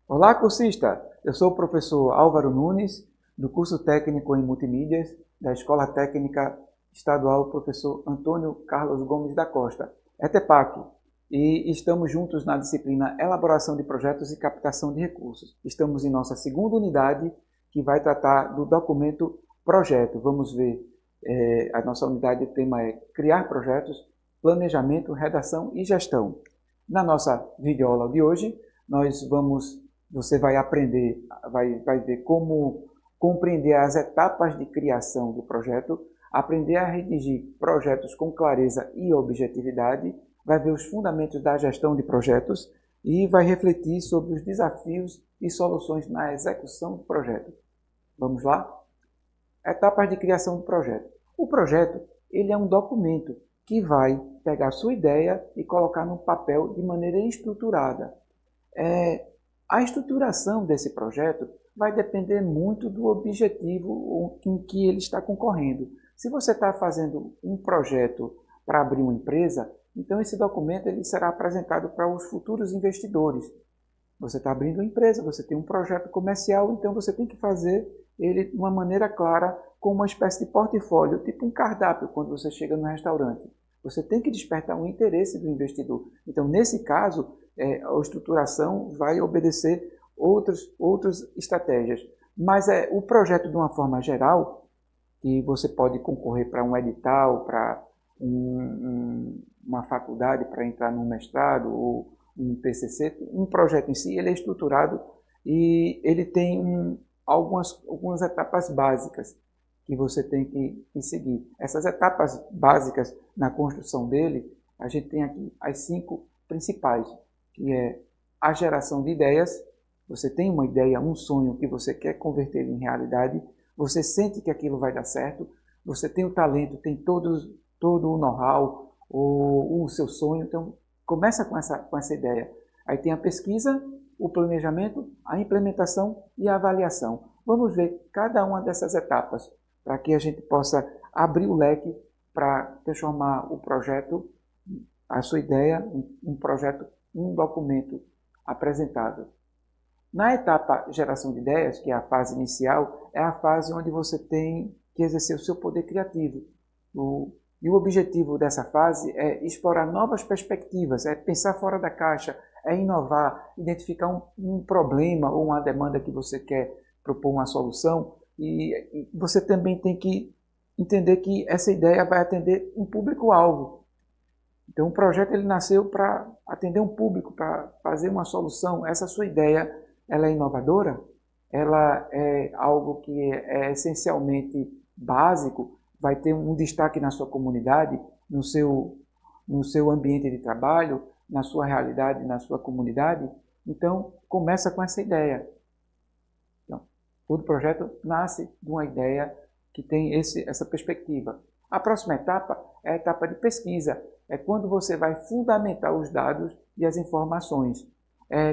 Olá, cursista! Eu sou o professor Álvaro Nunes, do curso técnico em multimídias da Escola Técnica Estadual Professor Antônio Carlos Gomes da Costa, ETEPAC, e estamos juntos na disciplina Elaboração de Projetos e Captação de Recursos. Estamos em nossa segunda unidade, que vai tratar do documento Projeto. Vamos ver, a nossa unidade, o tema é Criar Projetos, Planejamento, Redação e Gestão. Na nossa videoaula de hoje, você vai aprender, vai ver como compreender as etapas de criação do projeto, aprender a redigir projetos com clareza e objetividade, vai ver os fundamentos da gestão de projetos e vai refletir sobre os desafios e soluções na execução do projeto. Vamos lá? Etapas de criação do projeto. O projeto, ele é um documento que vai pegar a sua ideia e colocar no papel de maneira estruturada. A estruturação desse projeto vai depender muito do objetivo em que ele está concorrendo. Se você está fazendo um projeto para abrir uma empresa, então esse documento ele será apresentado para os futuros investidores. Você está abrindo uma empresa, você tem um projeto comercial, então você tem que fazer ele de uma maneira clara, com uma espécie de portfólio, tipo um cardápio quando você chega no restaurante. Você tem que despertar o interesse do investidor. Então, nesse caso, a estruturação vai obedecer outras estratégias. Mas o projeto, de uma forma geral, que você pode concorrer para um edital, para uma faculdade, para entrar num mestrado ou um TCC, um projeto em si, ele é estruturado e ele tem algumas etapas básicas que você tem que seguir. Essas etapas básicas na construção dele, a gente tem aqui as 5 principais, que é a geração de ideias. Você tem uma ideia, um sonho que você quer converter em realidade, você sente que aquilo vai dar certo, você tem o talento, tem todo o know-how, o seu sonho, então começa com essa ideia. Aí tem a pesquisa, o planejamento, a implementação e a avaliação. Vamos ver cada uma dessas etapas, para que a gente possa abrir o leque para transformar o projeto, a sua ideia, um projeto, um documento apresentado. Na etapa geração de ideias, que é a fase inicial, é a fase onde você tem que exercer o seu poder criativo. E o objetivo dessa fase é explorar novas perspectivas, é pensar fora da caixa, é inovar, identificar um problema ou uma demanda que você quer propor uma solução. E você também tem que entender que essa ideia vai atender um público-alvo. Então, o projeto ele nasceu para atender um público, para fazer uma solução. Essa sua ideia, ela é inovadora, ela é algo que é essencialmente básico, vai ter um destaque na sua comunidade, no seu ambiente de trabalho, na sua realidade, na sua comunidade. Então, começa com essa ideia. Todo projeto nasce de uma ideia que tem essa perspectiva. A próxima etapa é a etapa de pesquisa. É quando você vai fundamentar os dados e as informações.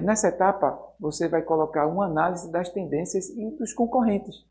Nessa etapa, você vai colocar uma análise das tendências e dos concorrentes,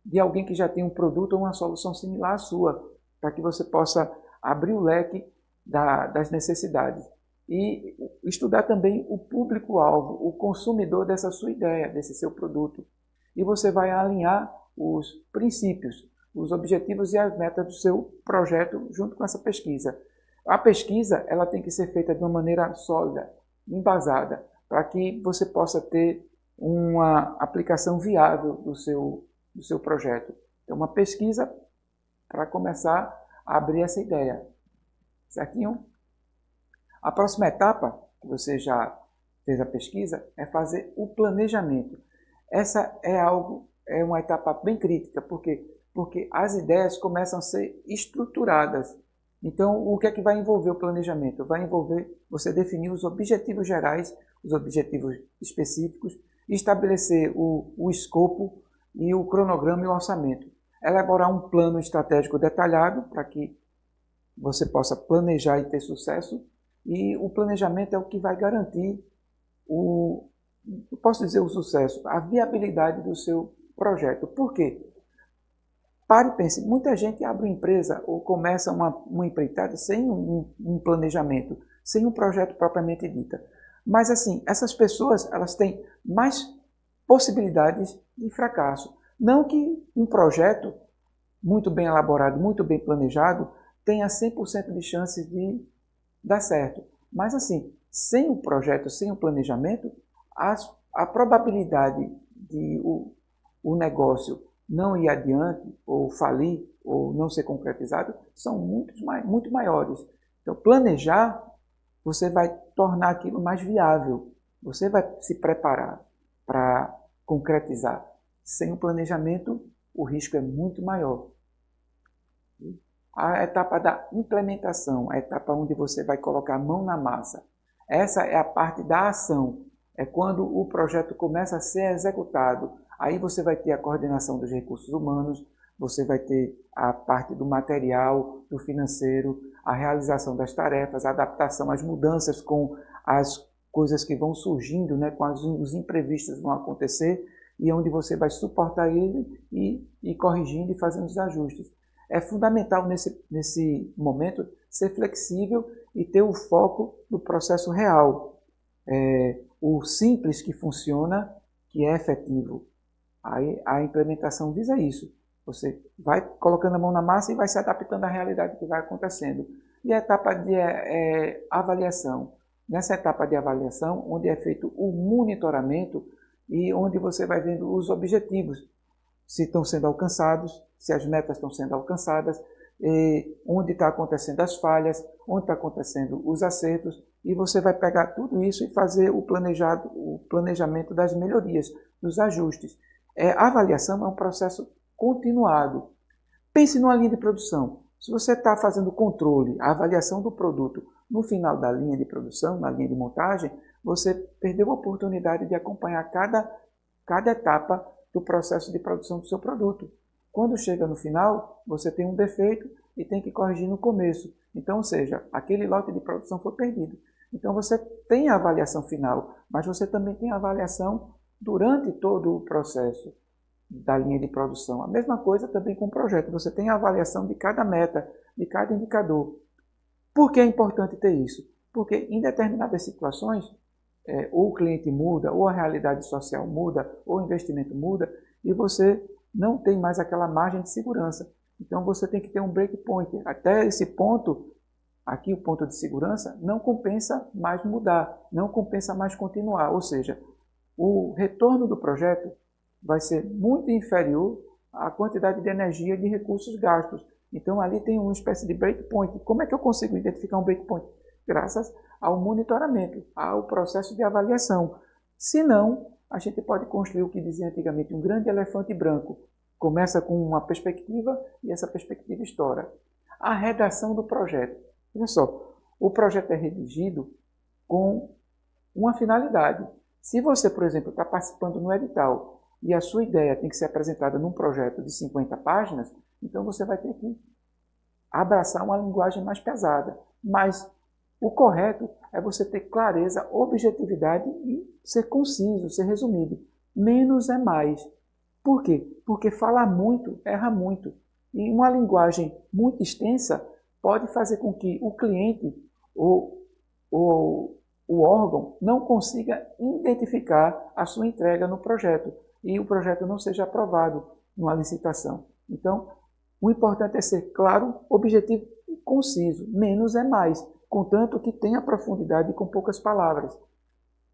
de alguém que já tem um produto ou uma solução similar à sua, para que você possa abrir o leque das necessidades. E estudar também o público-alvo, o consumidor dessa sua ideia, desse seu produto. E você vai alinhar os princípios, os objetivos e as metas do seu projeto junto com essa pesquisa. A pesquisa ela tem que ser feita de uma maneira sólida, embasada, para que você possa ter uma aplicação viável do seu projeto. Então, uma pesquisa para começar a abrir essa ideia. Certinho? A próxima etapa, que você já fez a pesquisa, é fazer o planejamento. Essa é uma etapa bem crítica, porque as ideias começam a ser estruturadas. Então, o que é que vai envolver o planejamento? Vai envolver você definir os objetivos gerais, os objetivos específicos, estabelecer o escopo e o cronograma e o orçamento. Elaborar um plano estratégico detalhado para que você possa planejar e ter sucesso. E o planejamento é o que vai garantir eu posso dizer o sucesso, a viabilidade do seu projeto. Por quê? Pare e pense, muita gente abre uma empresa ou começa uma empreitada sem um planejamento, sem um projeto propriamente dito. Mas assim, essas pessoas, elas têm mais possibilidades de fracasso. Não que um projeto muito bem elaborado, muito bem planejado, tenha 100% de chances de dar certo. Mas assim, sem o projeto, sem o planejamento, a probabilidade de o negócio não ir adiante, ou falir, ou não ser concretizado, são muito maiores. Então, planejar, você vai tornar aquilo mais viável. Você vai se preparar para concretizar. Sem o planejamento, o risco é muito maior. A etapa da implementação, a etapa onde você vai colocar a mão na massa. Essa é a parte da ação. É quando o projeto começa a ser executado. Aí você vai ter a coordenação dos recursos humanos, você vai ter a parte do material, do financeiro, a realização das tarefas, a adaptação às mudanças com as coisas que vão surgindo, né, com os imprevistos vão acontecer, e onde você vai suportar ele e corrigindo e fazendo os ajustes. É fundamental nesse momento ser flexível e ter o foco do processo real. O simples que funciona, que é efetivo. Aí a implementação visa isso. Você vai colocando a mão na massa e vai se adaptando à realidade que vai acontecendo. E a etapa de avaliação. Nessa etapa de avaliação, onde é feito o monitoramento e onde você vai vendo os objetivos, se estão sendo alcançados, se as metas estão sendo alcançadas, onde está acontecendo as falhas, onde está acontecendo os acertos, e você vai pegar tudo isso e fazer o planejamento das melhorias, dos ajustes. A avaliação é um processo continuado. Pense numa linha de produção. Se você está fazendo controle, a avaliação do produto no final da linha de produção, na linha de montagem, você perdeu a oportunidade de acompanhar cada etapa do processo de produção do seu produto. Quando chega no final, você tem um defeito e tem que corrigir no começo. Então, ou seja, aquele lote de produção foi perdido. Então, você tem a avaliação final, mas você também tem a avaliação durante todo o processo da linha de produção. A mesma coisa também com o projeto. Você tem a avaliação de cada meta, de cada indicador. Por que é importante ter isso? Porque em determinadas situações, ou o cliente muda, ou a realidade social muda, ou o investimento muda, e você não tem mais aquela margem de segurança. Então você tem que ter um breakpoint. Até esse ponto, aqui o ponto de segurança, não compensa mais mudar, não compensa mais continuar. Ou seja, o retorno do projeto vai ser muito inferior à quantidade de energia e de recursos gastos. Então ali tem uma espécie de breakpoint. Como é que eu consigo identificar um breakpoint? Graças ao monitoramento, ao processo de avaliação. Se não, a gente pode construir o que dizia antigamente um grande elefante branco. Começa com uma perspectiva e essa perspectiva estoura. A redação do projeto. Olha só, o projeto é redigido com uma finalidade. Se você, por exemplo, está participando no edital e a sua ideia tem que ser apresentada num projeto de 50 páginas, então você vai ter que abraçar uma linguagem mais pesada. Mas o correto é você ter clareza, objetividade e ser conciso, ser resumido. Menos é mais. Por quê? Porque falar muito erra muito. E uma linguagem muito extensa pode fazer com que o cliente ou o órgão não consiga identificar a sua entrega no projeto e o projeto não seja aprovado numa licitação. Então, o importante é ser claro, objetivo e conciso. Menos é mais, contanto que tenha profundidade e com poucas palavras.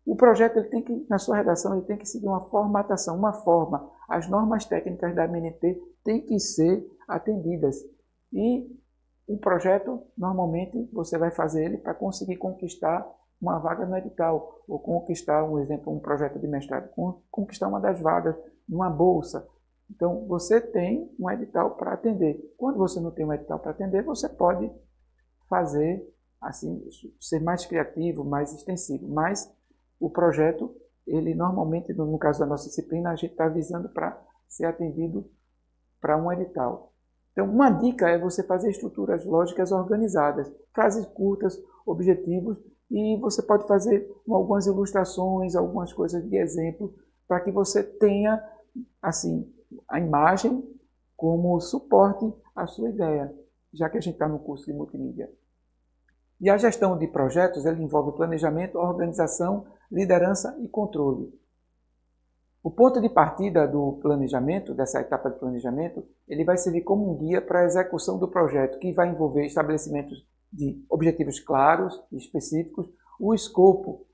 O projeto, ele tem que, na sua redação, ele tem que seguir uma formatação, uma forma. As normas técnicas da ABNT têm que ser atendidas. E o projeto, normalmente, você vai fazer ele para conseguir conquistar uma vaga no edital, ou conquistar, um exemplo, um projeto de mestrado, conquistar uma das vagas numa bolsa. Então, você tem um edital para atender. Quando você não tem um edital para atender, você pode fazer, assim, ser mais criativo, mais extensivo. Mas o projeto, ele normalmente, no caso da nossa disciplina, a gente está visando para ser atendido para um edital. Então, uma dica é você fazer estruturas lógicas organizadas, frases curtas, objetivos, e você pode fazer algumas ilustrações, algumas coisas de exemplo, para que você tenha, assim, a imagem como suporte à sua ideia, já que a gente está no curso de multimídia. E a gestão de projetos ela envolve planejamento, organização, liderança e controle. O ponto de partida do planejamento, dessa etapa de planejamento, ele vai servir como um guia para a execução do projeto, que vai envolver estabelecimentos de objetivos claros e específicos, o escopo,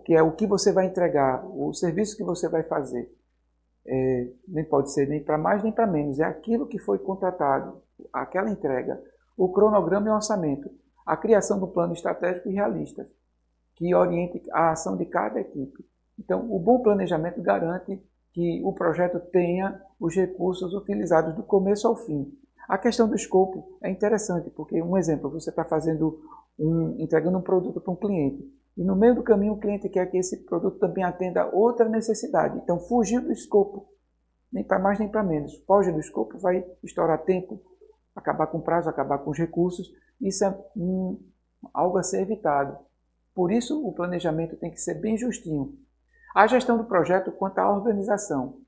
que é o que você vai entregar, o serviço que você vai fazer. Nem pode ser nem para mais nem para menos, é aquilo que foi contratado, aquela entrega. O cronograma e o orçamento, a criação do plano estratégico e realista, que oriente a ação de cada equipe. Então, o bom planejamento garante que o projeto tenha os recursos utilizados do começo ao fim. A questão do escopo é interessante, porque, um exemplo, você está entregando um produto para um cliente, e no meio do caminho o cliente quer que esse produto também atenda outra necessidade. Então, fugir do escopo, nem para mais nem para menos. Foge do escopo, vai estourar tempo, acabar com o prazo, acabar com os recursos. Isso é algo a ser evitado. Por isso, o planejamento tem que ser bem justinho. A gestão do projeto quanto à organização.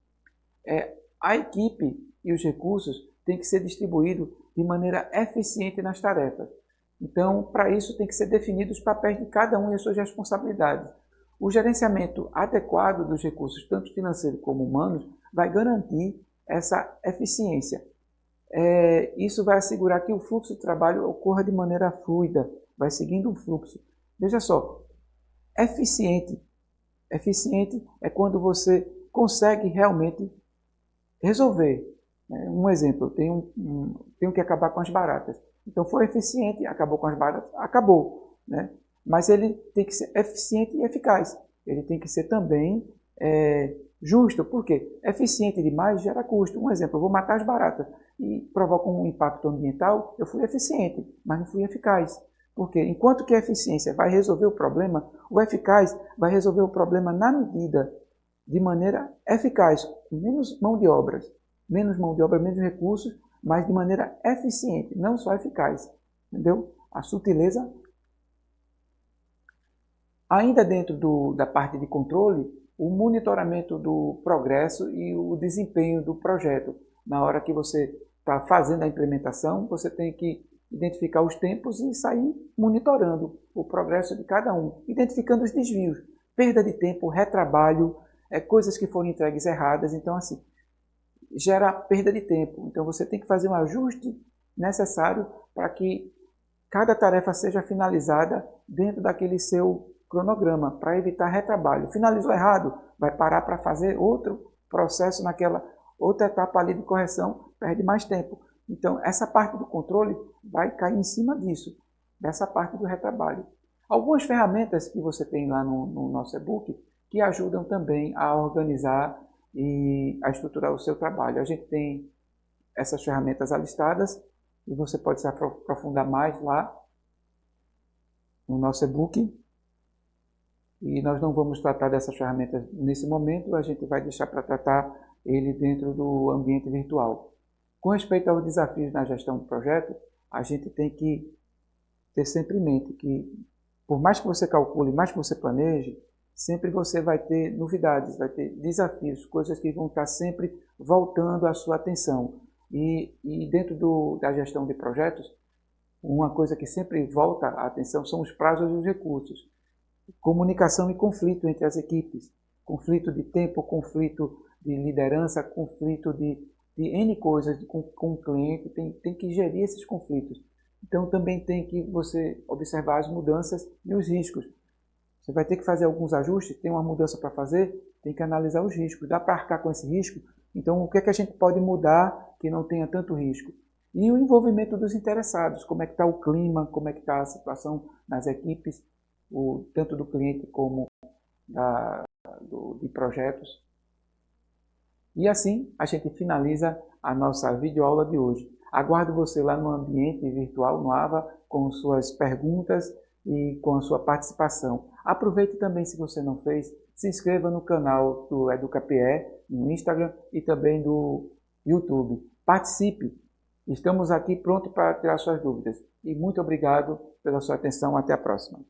A equipe e os recursos têm que ser distribuídos de maneira eficiente nas tarefas. Então, para isso, tem que ser definidos os papéis de cada um e as suas responsabilidades. O gerenciamento adequado dos recursos, tanto financeiros como humanos, vai garantir essa eficiência. Isso vai assegurar que o fluxo de trabalho ocorra de maneira fluida, vai seguindo um fluxo. Veja só, eficiente é quando você consegue realmente resolver. Um exemplo, tenho que acabar com as baratas. Então foi eficiente, acabou com as baratas, acabou. Né? Mas ele tem que ser eficiente e eficaz. Ele tem que ser também justo. Por quê? Eficiente demais gera custo. Um exemplo, eu vou matar as baratas e provoca um impacto ambiental, eu fui eficiente, mas não fui eficaz. Porque enquanto que a eficiência vai resolver o problema, o eficaz vai resolver o problema na medida, de maneira eficaz, com menos mão de obra, menos recursos, mas de maneira eficiente, não só eficaz. Entendeu? A sutileza. Ainda dentro da parte de controle, o monitoramento do progresso e o desempenho do projeto. Na hora que você está fazendo a implementação, você tem que identificar os tempos e sair monitorando o progresso de cada um, identificando os desvios, perda de tempo, retrabalho, coisas que foram entregues erradas. Então, assim, gera perda de tempo. Então, você tem que fazer um ajuste necessário para que cada tarefa seja finalizada dentro daquele seu cronograma, para evitar retrabalho. Finalizou errado, vai parar para fazer outro processo naquela outra etapa ali de correção, perde mais tempo. Então, essa parte do controle vai cair em cima disso, dessa parte do retrabalho. Algumas ferramentas que você tem lá no nosso e-book que ajudam também a organizar e a estruturar o seu trabalho. A gente tem essas ferramentas alistadas e você pode se aprofundar mais lá no nosso e-book. E nós não vamos tratar dessas ferramentas nesse momento, a gente vai deixar para tratar ele dentro do ambiente virtual. Com respeito aos desafios na gestão do projeto, a gente tem que ter sempre em mente que, por mais que você calcule, mais que você planeje, sempre você vai ter novidades, vai ter desafios, coisas que vão estar sempre voltando à sua atenção. E dentro da gestão de projetos, uma coisa que sempre volta à atenção são os prazos e os recursos. Comunicação e conflito entre as equipes. Conflito de tempo, conflito de liderança, conflito de N coisas com o cliente, tem que gerir esses conflitos. Então também tem que você observar as mudanças e os riscos. Você vai ter que fazer alguns ajustes, tem uma mudança para fazer, tem que analisar os riscos. Dá para arcar com esse risco? Então o que é que a gente pode mudar que não tenha tanto risco? E o envolvimento dos interessados, como é que está o clima, como é que está a situação nas equipes, tanto do cliente como de projetos. E assim a gente finaliza a nossa videoaula de hoje. Aguardo você lá no ambiente virtual, no AVA, com suas perguntas e com a sua participação. Aproveite também, se você não fez, se inscreva no canal do EducaPE, no Instagram e também do YouTube. Participe! Estamos aqui prontos para tirar suas dúvidas. E muito obrigado pela sua atenção. Até a próxima.